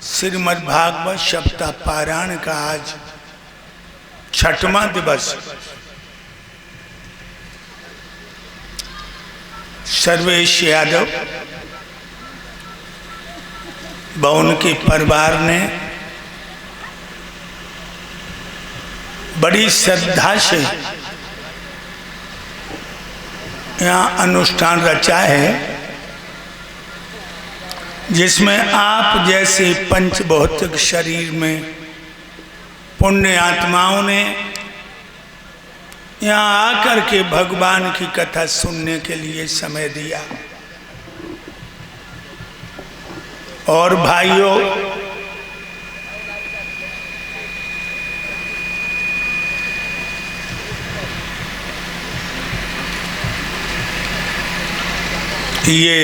श्रीमद् भागवत सप्ताह पारायण का आज 6वां दिवस। सर्वेश यादव व उनके परिवार ने बड़ी श्रद्धा से यहाँ अनुष्ठान रचा है, जिसमें आप जैसे पंचभौतिक शरीर में पुण्य आत्माओं ने यहाँ आकर के भगवान की कथा सुनने के लिए समय दिया। और भाइयों, ये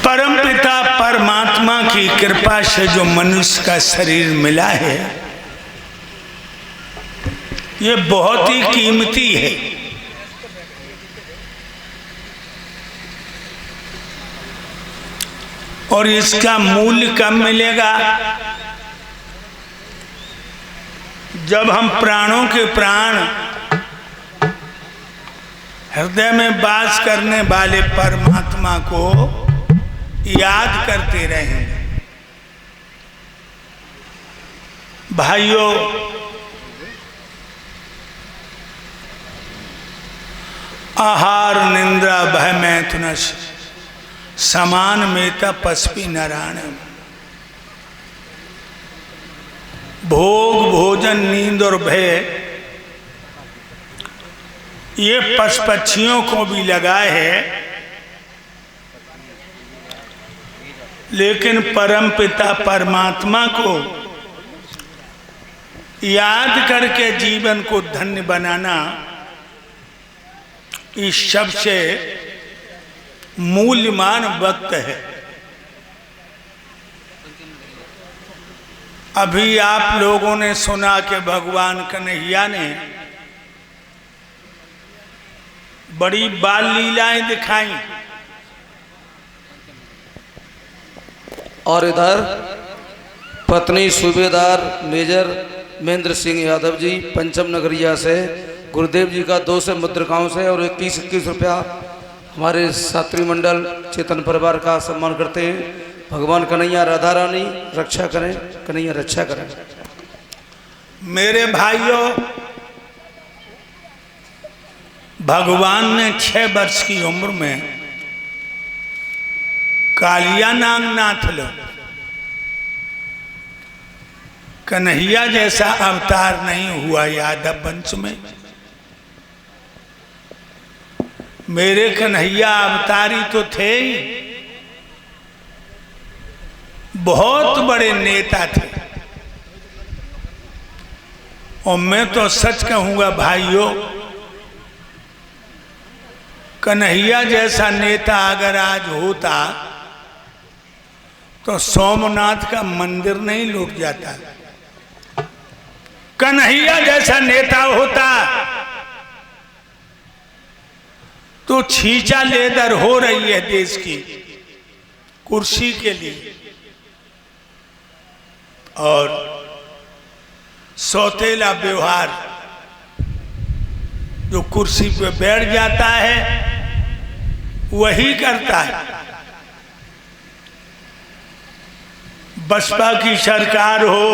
परमपिता परमात्मा की कृपा से जो मनुष्य का शरीर मिला है, ये बहुत ही कीमती है। और इसका मूल्य कब मिलेगा? जब हम प्राणों के प्राण हृदय में वास करने वाले परमात्मा को याद करते रहेंगे। भाइयों, आहार निंद्रा भय मैथुन समान में तपस्वी नारायण। भोग भोजन नींद और भय ये पशु पक्षियों को भी लगाए है, लेकिन परम पिता परमात्मा को याद करके जीवन को धन्य बनाना इस सबसे मूल्यवान वक्त है। अभी आप लोगों ने सुना कि भगवान कन्हैया ने बड़ी बाल लीलाएं दिखाई। और इधर पत्नी सूबेदार मेजर महेंद्र सिंह यादव जी पंचम नगरिया से गुरुदेव जी का 200 मुद्रिकाओं से और 21 रुपया हमारे छात्री मंडल चेतन परिवार का सम्मान करते हैं। भगवान कन्हैया राधा रानी रक्षा करें, कन्हैया रक्षा करें। मेरे भाइयों, भगवान ने 6 वर्ष की उम्र में कालिया नाग नाथ लो कन्हैया जैसा अवतार नहीं हुआ यादव वंश में। मेरे कन्हैया अवतारी तो थे ही, बहुत बड़े नेता थे। और मैं तो सच कहूंगा भाइयों, कन्हैया जैसा नेता अगर आज होता तो सोमनाथ का मंदिर नहीं लूट जाता। कन्हैया जैसा नेता होता तो छींचा लेदर हो रही है देश की कुर्सी के लिए। और सौतेला व्यवहार जो कुर्सी पे बैठ जाता है वही करता है। बसपा की सरकार हो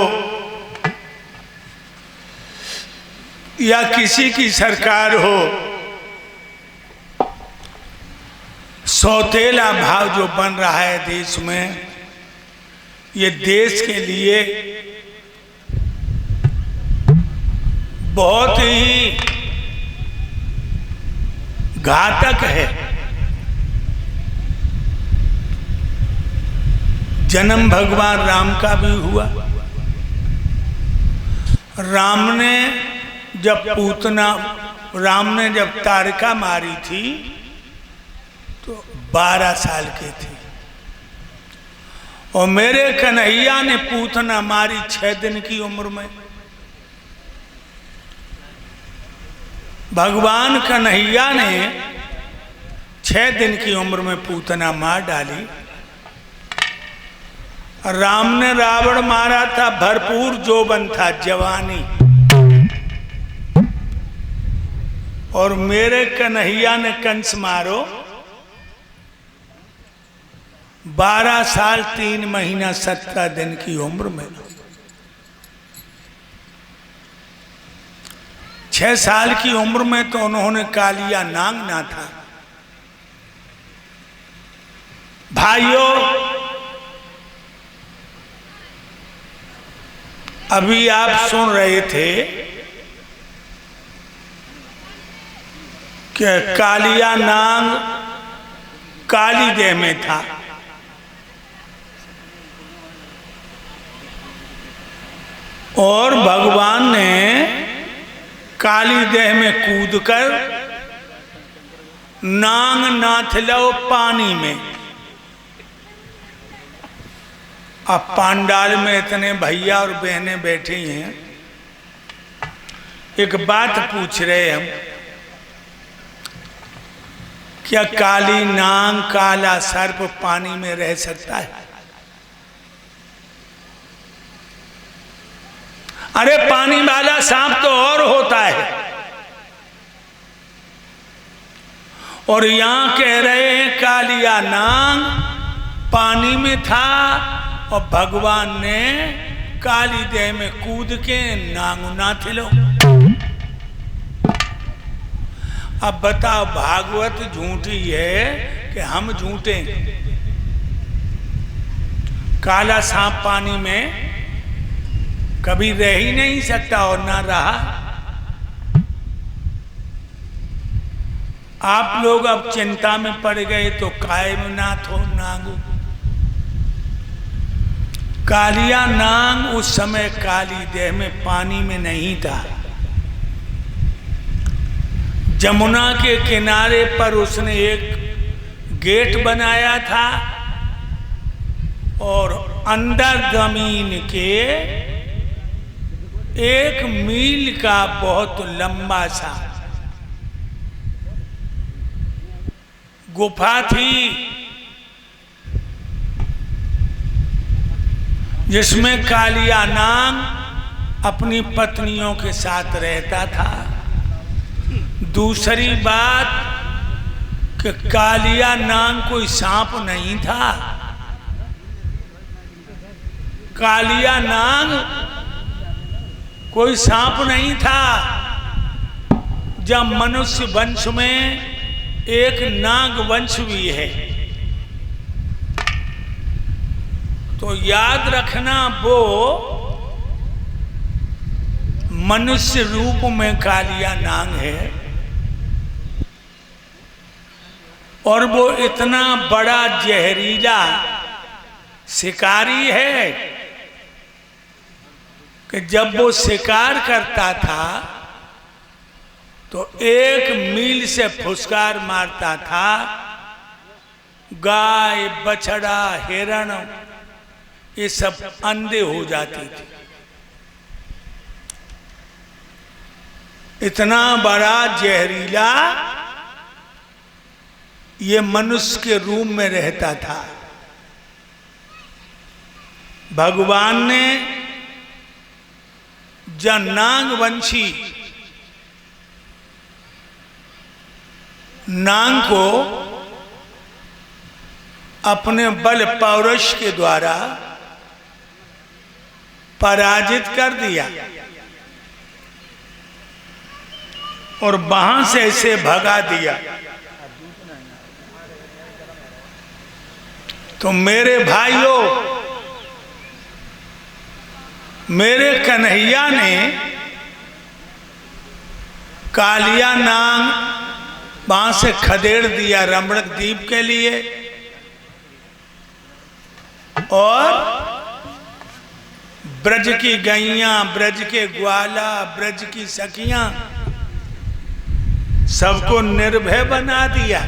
या किसी की सरकार हो, सौतेला भाव जो बन रहा है देश में, ये देश के लिए बहुत ही घातक है। जन्म भगवान राम का भी हुआ। राम ने जब तारका मारी थी तो 12 साल के थे। और मेरे कन्हैया ने पूतना मारी 6 दिन की उम्र में। भगवान कन्हैया ने 6 दिन की उम्र में पूतना मार डाली। राम ने रावण मारा था, भरपूर जोबन था, जवानी। और मेरे कन्हैया ने कंस मारो 12 साल 3 महीना 17 दिन की उम्र में। 6 साल की उम्र में तो उन्होंने कालिया नांगना था। भाइयों, अभी आप सुन रहे थे कि कालिया नांग काली देह में था। और भगवान ने काली देह में कूदकर नांग नाथ लो पानी में। अब पांडाल में इतने भैया और बहनें बैठी हैं, एक बात पूछ रहे हम, क्या काली नांग काला सर्प पानी में रह सकता है? अरे पानी वाला सांप तो और होता है। और यहां कह रहे हैं कालिया नांग पानी में था और भगवान ने काली देह में कूद के नांग नाथ लो। अब बताओ, भागवत झूठी है कि हम झूठे? काला सांप पानी में कभी रह ही नहीं सकता और ना रहा। आप लोग अब चिंता में पड़ गए तो कायम नाथ हो नांगू। कालिया नांग उस समय काली देह में पानी में नहीं था। जमुना के किनारे पर उसने एक गेट बनाया था और अंदर जमीन के 1 मील का बहुत लंबा सा गुफा थी, जिसमें कालिया नांग अपनी पत्नियों के साथ रहता था। दूसरी बात कि कालिया नांग कोई सांप नहीं था। कालिया नांग कोई सांप नहीं था। जब मनुष्य वंश में एक नाग वंश भी है, तो याद रखना वो मनुष्य रूप में कालिया नाग है। और वो इतना बड़ा जहरीला शिकारी है कि जब वो शिकार करता था तो 1 मील से फुसकार मारता था। गाय, बछड़ा, हिरण ये सब अंधे हो जाते थे। इतना बड़ा जहरीला ये मनुष्य के रूप में रहता था। भगवान ने जब नाग वंशी नाग को अपने बल पौरुष के द्वारा पराजित कर दिया और वहां से इसे भगा दिया, तो मेरे भाइयों, मेरे कन्हैया ने कालिया नाग वहां से खदेड़ दिया रमणक द्वीप के लिए। और ब्रज की गैया, ब्रज के ग्वाला, ब्रज की सखियां सबको निर्भय बना दिया।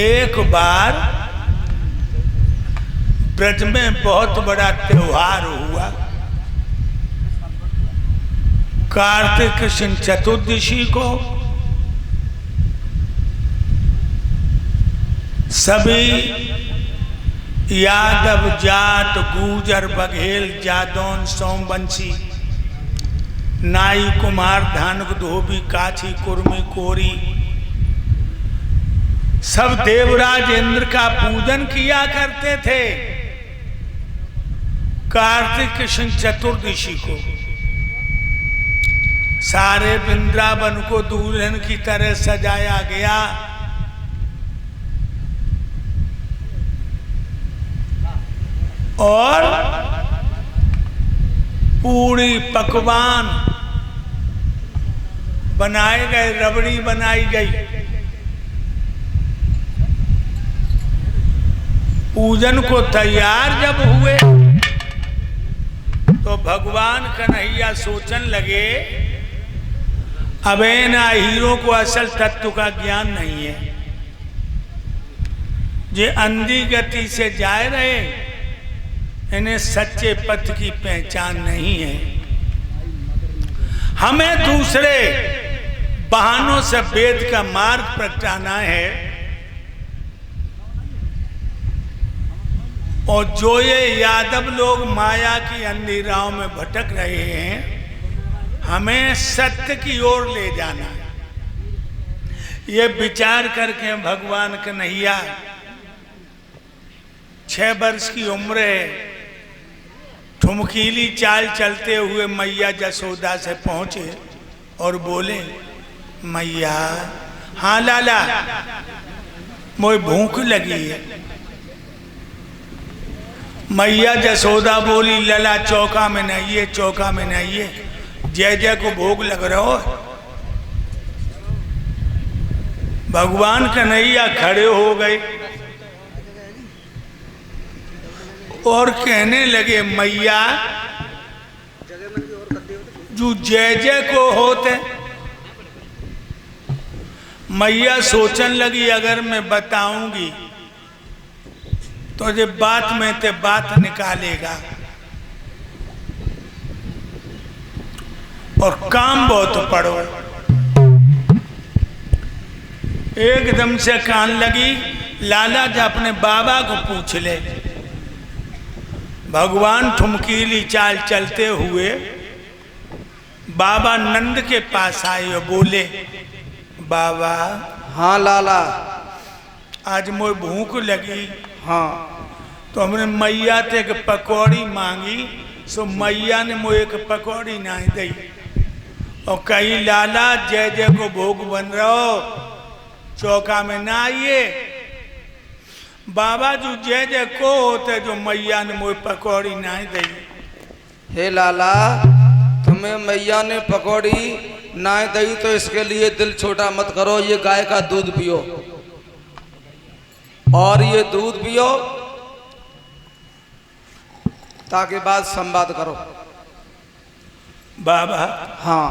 एक बार ब्रज में बहुत बड़ा त्योहार हुआ। कार्तिक कृष्ण चतुर्दशी को सभी यादव जाट गूजर बघेल जादौन सोमवंशी नाई कुमार धानुक धोबी काछी कुर्मी कोरी सब देवराज इंद्र का पूजन किया करते थे कार्तिक कृष्ण चतुर्दशी को। सारे वृंदावन को दुल्हन की तरह सजाया गया। और पूरी पकवान बनाए गए, रबड़ी बनाई गई। पूजन को तैयार जब हुए तो भगवान कन्हैया सोचने लगे, अबे ना हीरो को असल तत्व का ज्ञान नहीं है, जे अंधी गति से जा रहे, इन्हें सच्चे पथ की पहचान नहीं है। हमें दूसरे बहानों से वेद का मार्ग प्रगटाना है। और जो ये यादव लोग माया की अंधी राह में भटक रहे हैं, हमें सत्य की ओर ले जाना है। ये विचार करके भगवान कन्हैया 6 वर्ष की उम्र है, ठुमकीली चाल चलते हुए मैया जसोदा से पहुंचे और बोले, मैया, हाँ लाला, मोए भूख लगी है। मैया जसोदा बोली, लला चौका में नहिए, चौका में नहिए, जय जय को भोग लग रहा हो। भगवान कन्हैया खड़े हो गए और कहने लगे, मैया जो जय जय को होते। मैया सोचने लगी, अगर मैं बताऊंगी तो ये बात में ते बात निकालेगा और काम बहुत पड़ो। एकदम से कान लगी, लाला जी अपने बाबा को पूछ ले। भगवान ठुमकीली चाल चलते हुए बाबा नंद के पास आए और बोले, बाबा, हाँ लाला, आज मोए भूख लगी। हाँ, तो हमने मैया ते एक पकौड़ी मांगी, सो मैया ने मोए एक पकौड़ी नहीं दी और कही, लाला जय जय को भोग बन रहो, चौका में ना आइए। बाबा जो जय जय को होते, जो मैया ने मोए पकौड़ी नहीं दी। हे लाला, तुम्हें मैया ने पकौड़ी ना दी तो इसके लिए दिल छोटा मत करो। ये गाय का दूध पियो और ये दूध पियो ताकि बाद संवाद करो। बाबा, हाँ,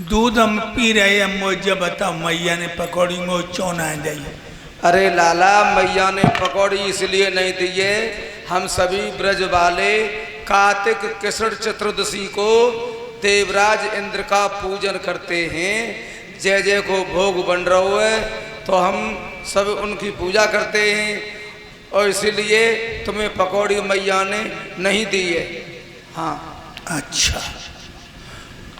दूध हम पी रहे हैं, मुझे बताओ मैया ने पकौड़ी में क्यों ना दी? अरे लाला, मैया ने पकौड़ी इसलिए नहीं दी है, हम सभी ब्रज वाले कार्तिक कृष्ण चतुर्दशी को देवराज इंद्र का पूजन करते हैं। जय जय को भोग बन रहा है तो हम सब उनकी पूजा करते हैं और इसीलिए तुम्हें पकौड़ी मैया ने नहीं दी है। हाँ, अच्छा,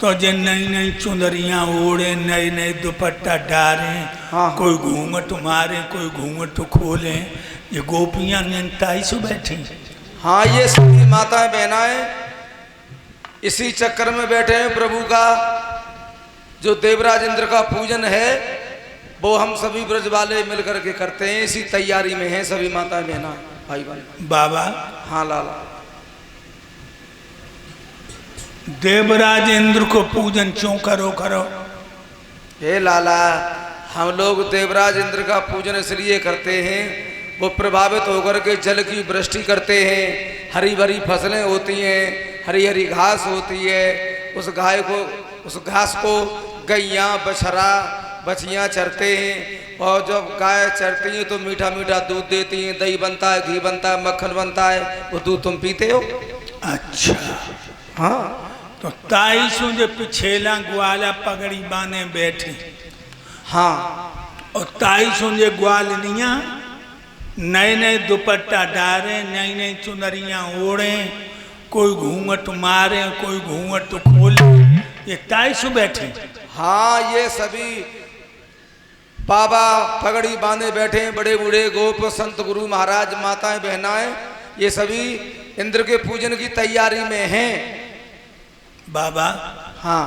तो जे नई नई चुंदरियाँ ओढ़े, नए नए दुपट्टा डालें, हाँ, कोई घूंघट मारे, कोई घूंघट खोले, ये गोपियाँ नियंताई से बैठी। हाँ, ये सभी माताएं बहनाएं इसी चक्कर में बैठे हैं। प्रभु का जो देवराज इंद्र का पूजन है वो हम सभी ब्रज वाले मिलकर के करते हैं। इसी तैयारी में हैं सभी माताएं बहना भाई भाई। बाबा, हाँ लाला, देवराज इंद्र को पूजन क्यों करो? हे लाला, हम लोग देवराज इंद्र का पूजन इसलिए करते हैं, वो प्रभावित होकर के जल की वृष्टि करते हैं, हरी भरी फसलें होती हैं, हरी हरी घास होती है, उस घास को गैया बछड़ा बछियाँ चरते हैं और जब गाय चरती हैं तो मीठा मीठा दूध देती हैं, दही बनता है, घी बनता है, मक्खन बनता है, वो दूध तुम पीते हो। अच्छा, हाँ, तो ताई सुझे पिछेला ग्वाला पगड़ी बाने बैठे। हाँ। और ताई सुझे ग्वालनिया नए नए दुपट्टा डारे, नई नई चुनरियां ओढ़े, कोई घूंघट मारे, कोई घूंघट खोले, ये ताई सु बैठे। हाँ, ये सभी बाबा पगड़ी बांधे बैठे हैं, बड़े बूढ़े गोप संत गुरु महाराज माताएं बहनाएं, ये सभी इंद्र के पूजन की तैयारी में हैं। बाबा हाँ,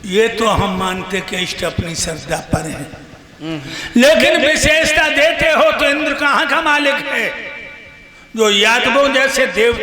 ये तो हम मानते कि इष्ट अपनी श्रद्धा पर है, लेकिन विशेषता देते हो तो इंद्र कहाँ का मालिक है जो यादवों जैसे देवता